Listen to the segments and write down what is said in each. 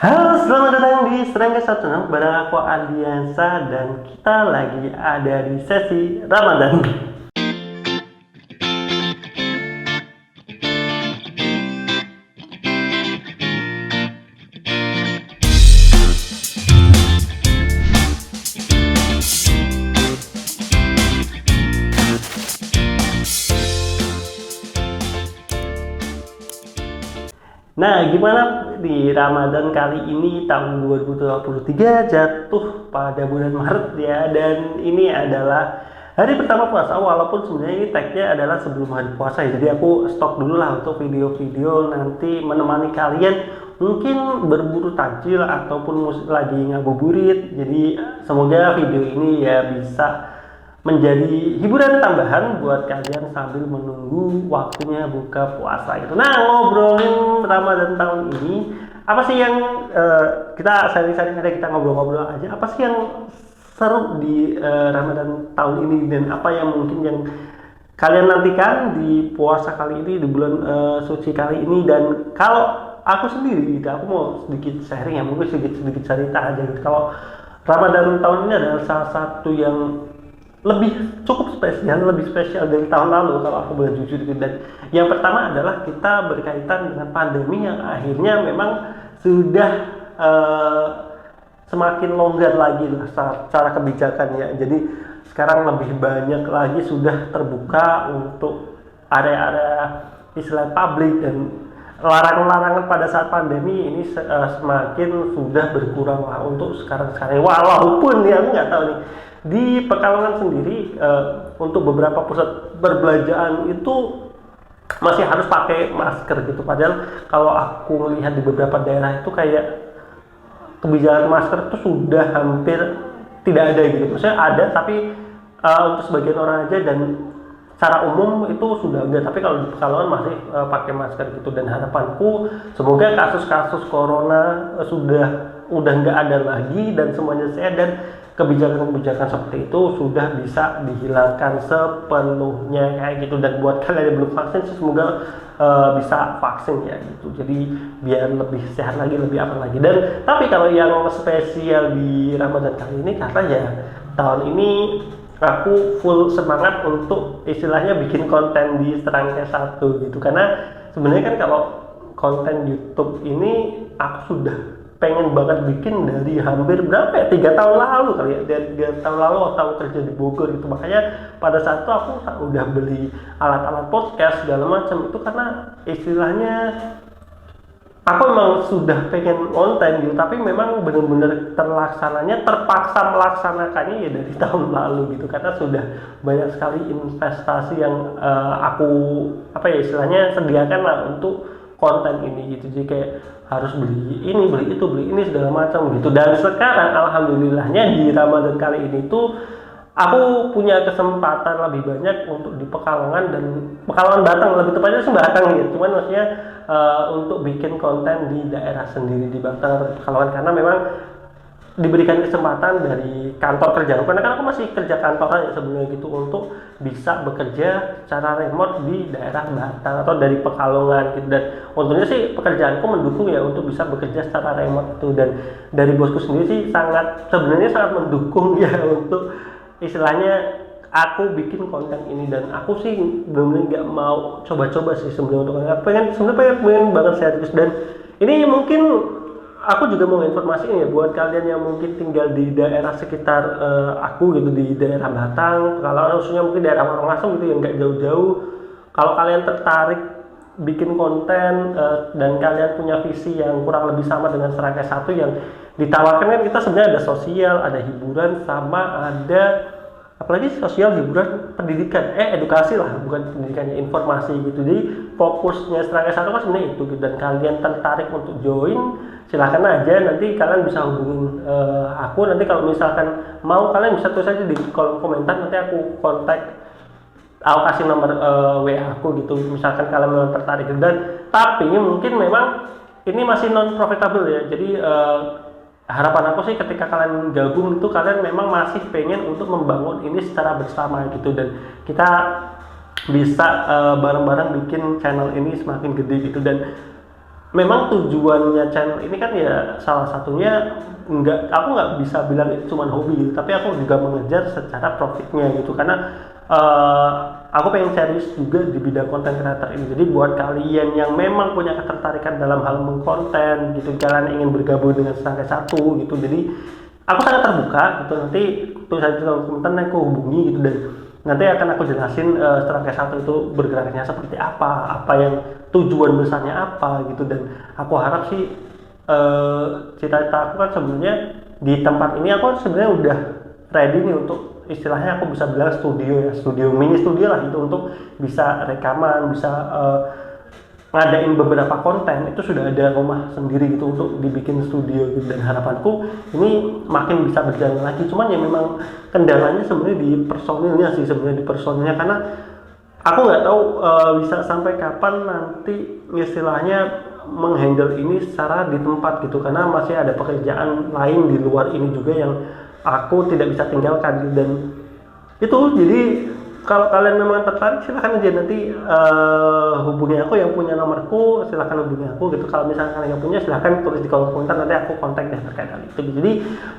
Halo, selamat datang di Serangga Satu bareng aku Aldiansa dan kita lagi ada di sesi Ramadan. Nah, gimana di Ramadan kali ini tahun 2023 jatuh pada bulan Maret ya, dan ini adalah hari pertama puasa, walaupun sebenarnya ini tagnya adalah sebelum hari puasa ya. Jadi aku stok dulu lah untuk video-video nanti menemani kalian mungkin berburu takjil ataupun lagi ngabuburit. Jadi semoga video ini ya bisa menjadi hiburan tambahan buat kalian sambil menunggu waktunya buka puasa itu. Nah, ngobrolin Ramadan tahun ini, apa sih yang kita sharing-sharing aja, kita ngobrol-ngobrol aja. Apa sih yang seru di Ramadan tahun ini, dan apa yang mungkin yang kalian nantikan di puasa kali ini, di bulan suci kali ini. Dan kalau aku sendiri gitu, aku mau sedikit sharing ya, mungkin sedikit cerita aja gitu. Kalau Ramadan tahun ini adalah salah satu yang cukup spesial, lebih spesial dari tahun lalu kalau aku boleh jujur gitu. Dan yang pertama adalah kita berkaitan dengan pandemi yang akhirnya memang sudah semakin longgar lagi lah secara kebijakannya. Jadi sekarang lebih banyak lagi sudah terbuka untuk area-area istilah publik, dan larangan-larangan pada saat pandemi ini semakin sudah berkurang lah untuk sekarang. Walaupun ya, aku nggak tahu nih, di Pekalongan sendiri untuk beberapa pusat perbelanjaan itu masih harus pakai masker gitu. Padahal kalau aku melihat di beberapa daerah itu kayak kebijakan masker itu sudah hampir tidak ada gitu. Maksudnya ada, tapi untuk sebagian orang aja, dan secara umum itu sudah enggak. Tapi kalau di Pekalongan masih pakai masker gitu. Dan harapanku semoga kasus-kasus corona udah nggak ada lagi dan semuanya sehat, dan kebijakan-kebijakan seperti itu sudah bisa dihilangkan sepenuhnya kayak gitu. Dan buat kalian yang belum vaksin, semoga bisa vaksin ya gitu. Jadi biar lebih sehat lagi, lebih apa lagi. Dan tapi kalau yang spesial di Ramadan kali ini, karena ya tahun ini aku full semangat untuk istilahnya bikin konten di Serangga Satu gitu. Karena sebenarnya kan kalau konten YouTube ini aku sudah pengen banget bikin dari hampir berapa ya, 3 tahun lalu kali ya. Dari 3 tahun lalu waktu aku kerja di Bogor gitu. Makanya pada saat itu aku udah beli alat-alat podcast segala macam itu, karena istilahnya aku memang sudah pengen konten gitu. Tapi memang benar-benar terpaksa melaksanakannya ya dari tahun lalu gitu, karena sudah banyak sekali investasi yang aku istilahnya sediakan lah untuk konten ini gitu. Jadi kayak harus beli ini segala macam gitu. Dan sekarang alhamdulillahnya di Ramadan kali ini tuh aku punya kesempatan lebih banyak untuk di Pekalongan, dan Pekalongan Batang lebih tepatnya sih Batang gitu. Cuman maksudnya untuk bikin konten di daerah sendiri di Batang, Pekalongan, karena memang diberikan kesempatan dari kantor kerja. Karena kan aku masih kerja kantoran ya sebenarnya gitu, untuk bisa bekerja secara remote di daerah Batang atau dari Pekalongan gitu. Dan untungnya sih pekerjaanku mendukung ya untuk bisa bekerja secara remote itu. Dan dari bosku sendiri sih sebenarnya sangat mendukung ya untuk istilahnya aku bikin konten ini. Dan aku sih benar-benar nggak mau coba-coba sih sebenarnya untuk pengen banget serius. Dan ini mungkin aku juga mau informasiin ya buat kalian yang mungkin tinggal di daerah sekitar aku gitu, di daerah Batang, kalau khususnya mungkin daerah Warongasem gitu yang nggak jauh-jauh. Kalau kalian tertarik bikin konten dan kalian punya visi yang kurang lebih sama dengan Serangga Satu, yang ditawarkan kan kita sebenarnya ada sosial, ada hiburan, sama ada apalagi sosial, hiburan, pendidikan, edukasi lah, bukan pendidikannya, informasi gitu. Jadi fokusnya Serangga Satu kan sebenarnya itu gitu. Dan kalian tertarik untuk join, silahkan aja, nanti kalian bisa hubungin aku. Nanti kalau misalkan mau, kalian bisa tulis aja di kolom komentar, nanti aku kasih nomor WA aku gitu, misalkan kalian memang tertarik. Dan tapi mungkin memang ini masih non profitable ya. Jadi harapan aku sih ketika kalian gabung itu kalian memang masih pengen untuk membangun ini secara bersama gitu, dan kita bisa bareng-bareng bikin channel ini semakin gede gitu. Dan memang tujuannya channel ini kan ya salah satunya aku nggak bisa bilang itu cuma hobi gitu, tapi aku juga mengejar secara profitnya gitu, karena aku pengen serius juga di bidang konten creator ini. Jadi buat kalian yang memang punya ketertarikan dalam hal mengkonten gitu, kalian ingin bergabung dengan Serangkai Satu gitu, jadi aku sangat terbuka gitu. Nanti tulisan di kolom komentar aku hubungi gitu, dan nanti akan aku jelasin Serangkai Satu itu bergeraknya seperti apa yang tujuan besarnya apa gitu. Dan aku harap sih cita-cita aku kan sebenarnya di tempat ini aku sebenarnya udah ready nih untuk istilahnya aku bisa bilang studio mini studio lah gitu, untuk bisa rekaman, bisa ngadain beberapa konten. Itu sudah ada rumah sendiri gitu untuk dibikin studio gitu, dan harapanku ini makin bisa berjalan lagi. Cuman ya memang kendalanya sebenarnya di personilnya karena aku nggak tahu bisa sampai kapan nanti istilahnya menghandle ini secara di tempat gitu, karena masih ada pekerjaan lain di luar ini juga yang aku tidak bisa tinggalkan gitu. Dan itu jadi kalau kalian memang tertarik silahkan aja nanti hubungi aku, yang punya nomorku silahkan hubungi aku gitu. Kalau misalnya kalian yang punya silahkan tulis di kolom komentar, nanti aku kontak deh terkait hal itu. Jadi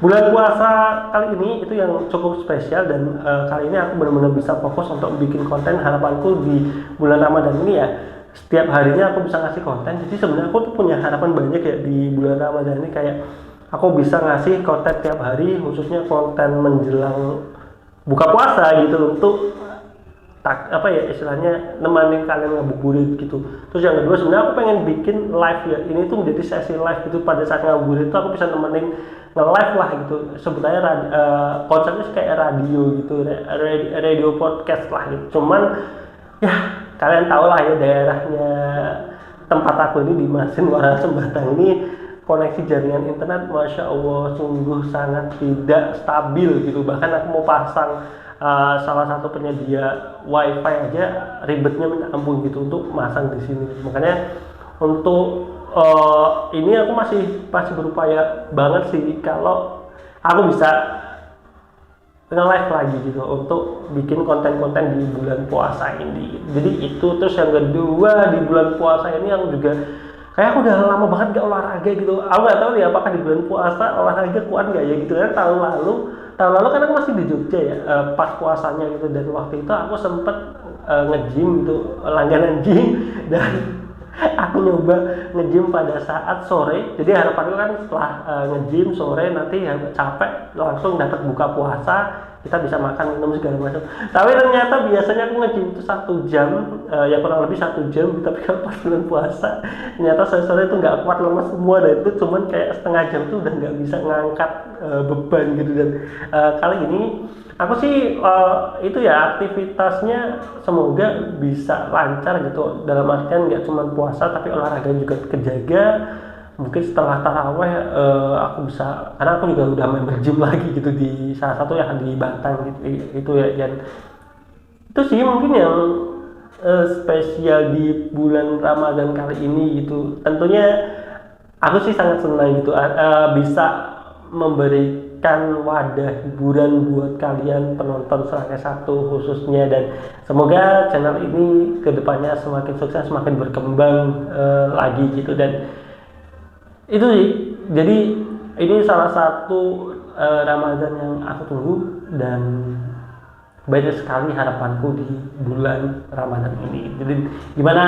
bulan puasa kali ini itu yang cukup spesial, dan kali ini aku benar-benar bisa fokus untuk bikin konten. Harapanku di bulan Ramadan ini ya setiap harinya aku bisa ngasih konten. Jadi sebenarnya aku tuh punya harapan banyak ya di bulan Ramadan ini, kayak aku bisa ngasih konten tiap hari, khususnya konten menjelang buka puasa gitu, untuk istilahnya nemanin kalian ngabuburit gitu. Terus yang kedua sebenarnya aku pengen bikin live ya, ini tuh menjadi sesi live gitu. Pada saat ngabuburit itu aku bisa nemenin nge-live lah gitu. Sebenarnya konsepnya kayak radio gitu, radio podcast lah gitu. Cuman ya kalian tau lah ya, daerahnya tempat aku ini di Masin Waras Batang ini koneksi jaringan internet Masya Allah sungguh sangat tidak stabil gitu. Bahkan aku mau pasang salah satu penyedia wifi aja ribetnya minta ampun gitu untuk masang di sini. Makanya untuk ini aku masih berupaya banget sih kalau aku bisa nge-live lagi gitu untuk bikin konten-konten di bulan puasa ini. Jadi itu. Terus yang kedua, di bulan puasa ini yang juga kayak aku udah lama banget gak olahraga gitu. Aku nggak tahu nih apakah di bulan puasa olahraga kuat nggak ya gitu kan. Tahun lalu kan aku masih di Jogja ya, pas puasanya gitu, dan waktu itu aku sempet nge-gym gitu, langganan gym, dan aku nyoba nge-gym pada saat sore. Jadi harapanku kan setelah nge-gym sore nanti ya capek langsung dapat buka puasa, kita bisa makan minum segala macam. Tapi ternyata biasanya aku nge-gym itu 1 jam, ya kurang lebih 1 jam. Tapi kalau pas bulan puasa ternyata sore-sore itu nggak kuat, lemas semua, dan itu cuman kayak setengah jam tuh udah nggak bisa ngangkat beban gitu. Dan kali ini aku sih itu ya aktivitasnya semoga bisa lancar gitu, dalam artian nggak cuma puasa tapi olahraga juga kejaga. Mungkin setelah taraweh aku bisa, karena aku juga udah member gym lagi gitu di salah satu yang di Batang gitu, itu ya. Dan itu sih mungkin yang spesial di bulan Ramadan kali ini gitu. Tentunya aku sih sangat senang gitu bisa memberikan wadah hiburan buat kalian penonton Serangkai Satu khususnya, dan semoga channel ini kedepannya semakin sukses, semakin berkembang lagi gitu. Dan itu sih, jadi ini salah satu Ramadan yang aku tunggu, dan banyak sekali harapanku di bulan Ramadan ini. Jadi gimana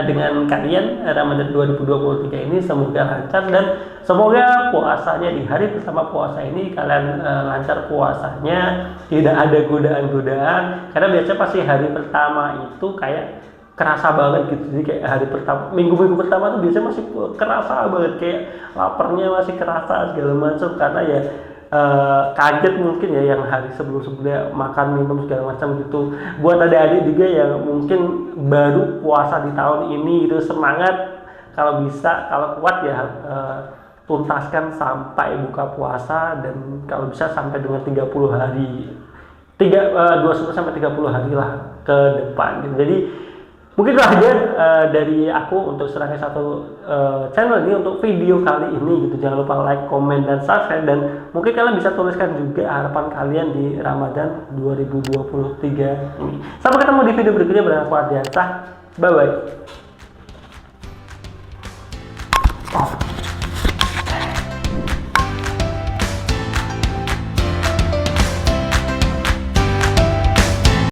dengan kalian Ramadan 2023 ini? Semoga lancar, dan semoga puasanya di hari pertama puasa ini kalian lancar puasanya, tidak ada godaan-godaan. Karena biasanya pasti hari pertama itu kayak kerasa banget gitu. Jadi kayak hari pertama, minggu pertama tuh biasanya masih kerasa banget, kayak laparnya masih kerasa segala macam, karena ya kaget mungkin ya yang hari sebelumnya makan minum segala macam gitu. Buat adik-adik juga yang mungkin baru puasa di tahun ini gitu, semangat, kalau bisa, kalau kuat ya tuntaskan sampai buka puasa, dan kalau bisa sampai dengan 30 hari 29 sampai 30 hari lah ke depan gitu. Jadi mungkin itu aja dari aku untuk Serangkai Satu channel ini untuk video kali ini gitu. Jangan lupa like, komen, dan subscribe, dan mungkin kalian bisa tuliskan juga harapan kalian di Ramadan 2023 ini. Sampai ketemu di video berikutnya. Bersama aku Ardiansah, bye bye. Oke.